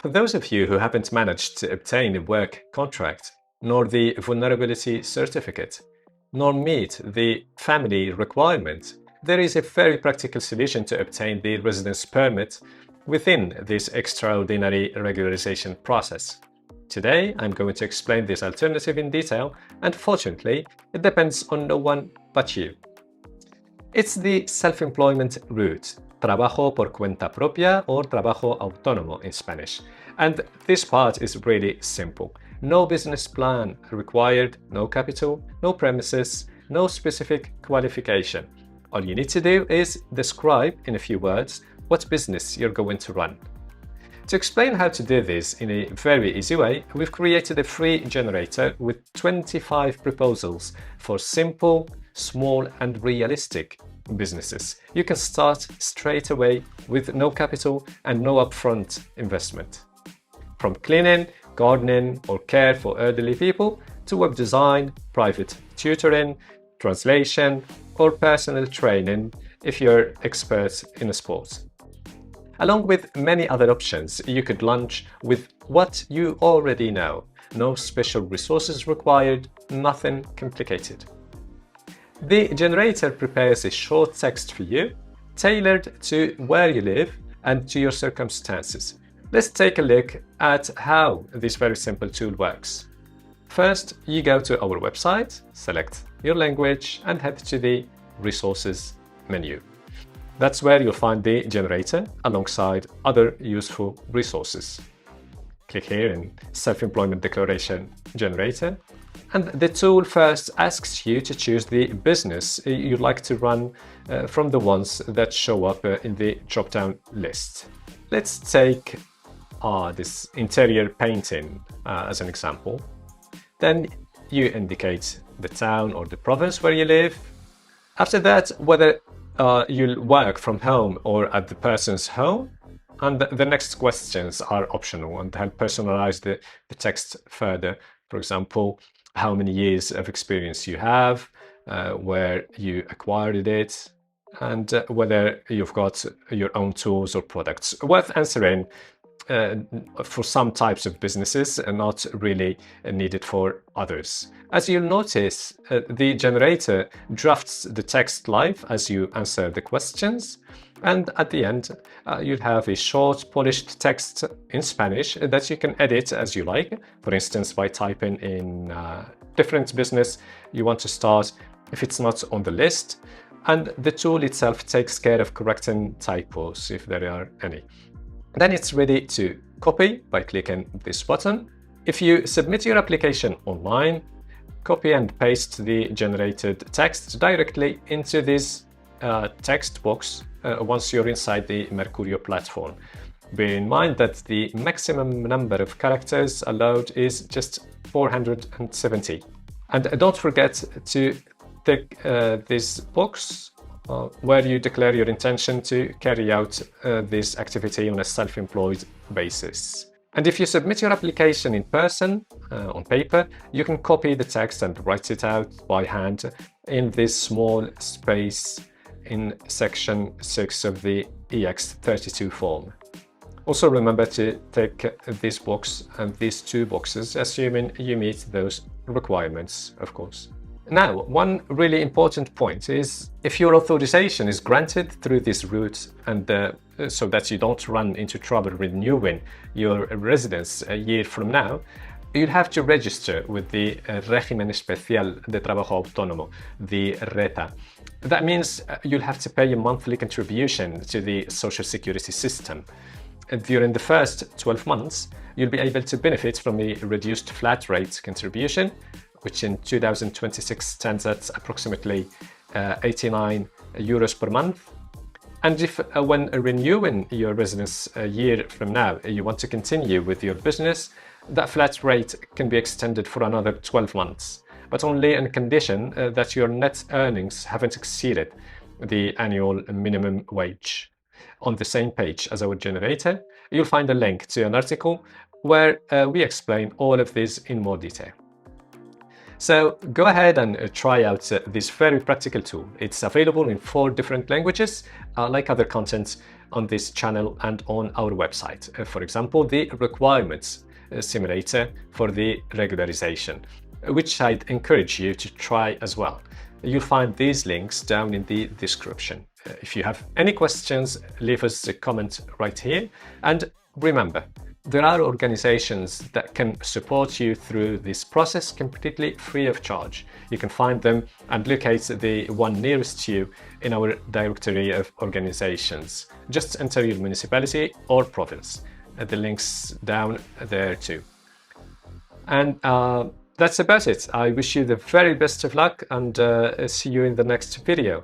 For those of you who haven't managed to obtain a work contract, nor the vulnerability certificate, nor meet the family requirement, there is a very practical solution to obtain the residence permit within this extraordinary regularization process. Today, I'm going to explain this alternative in detail, and fortunately, it depends on no one but you. It's the self-employment route, trabajo por cuenta propia or trabajo autónomo in Spanish. And this part is really simple. No business plan required, no capital, no premises, no specific qualification. All you need to do is describe in a few words what business you're going to run. To explain how to do this in a very easy way, we've created a free generator with 25 proposals for simple, small and realistic businesses. You can start straight away with no capital and no upfront investment. From cleaning, gardening or care for elderly people to web design, private tutoring, translation or personal training if you're expert in a sport. Along with many other options, you could launch with what you already know. No special resources required, nothing complicated. The generator prepares a short text for you, tailored to where you live and to your circumstances. Let's take a look at how this very simple tool works. First, you go to our website, select your language and head to the Resources menu. That's where you'll find the generator alongside other useful resources. Click here in Self-Employment Declaration Generator, and the tool first asks you to choose the business you'd like to run from the ones that show up in the drop-down list. Let's take this interior painting as an example. Then you indicate the town or the province where you live. After that, whether you'll work from home or at the person's home, and the next questions are optional and help personalize the text further. For example, how many years of experience you have, where you acquired it, and whether you've got your own tools or products. Worth answering for some types of businesses and not really needed for others. As you'll notice, the generator drafts the text live as you answer the questions, and at the end you'll have a short polished text in Spanish that you can edit as you like, for instance by typing in different business you want to start if it's not on the list, and the tool itself takes care of correcting typos if there are any. Then it's ready to copy by clicking this button. If you submit your application online, copy and paste the generated text directly into this text box once you're inside the Mercurio platform. Bear in mind that the maximum number of characters allowed is just 470. And don't forget to tick this box where you declare your intention to carry out this activity on a self-employed basis. And if you submit your application in person, on paper, you can copy the text and write it out by hand in this small space in section 6 of the EX32 form. Also remember to tick this box and these two boxes, assuming you meet those requirements, of course. Now, one really important point is if your authorization is granted through this route and so that you don't run into trouble renewing your residence a year from now, you'll have to register with the Régimen Especial de Trabajo Autónomo, the RETA. That means you'll have to pay a monthly contribution to the social security system. During the first 12 months, you'll be able to benefit from a reduced flat rate contribution, which in 2026 stands at approximately 89 euros per month. And if when renewing your residence a year from now, you want to continue with your business, that flat rate can be extended for another 12 months, but only on condition that your net earnings haven't exceeded the annual minimum wage. On the same page as our generator, you'll find a link to an article where we explain all of this in more detail. So go ahead and try out this very practical tool. It's available in 4 different languages. Like other content, on this channel and on our website. For example, the requirements simulator for the regularization, which I'd encourage you to try as well. You'll find these links down in the description. If you have any questions, leave us a comment right here. And remember, there are organizations that can support you through this process completely free of charge. You can find them and locate the one nearest to you in our directory of organizations. Just enter your municipality or province. The links down there too. And that's about it. I wish you the very best of luck and see you in the next video.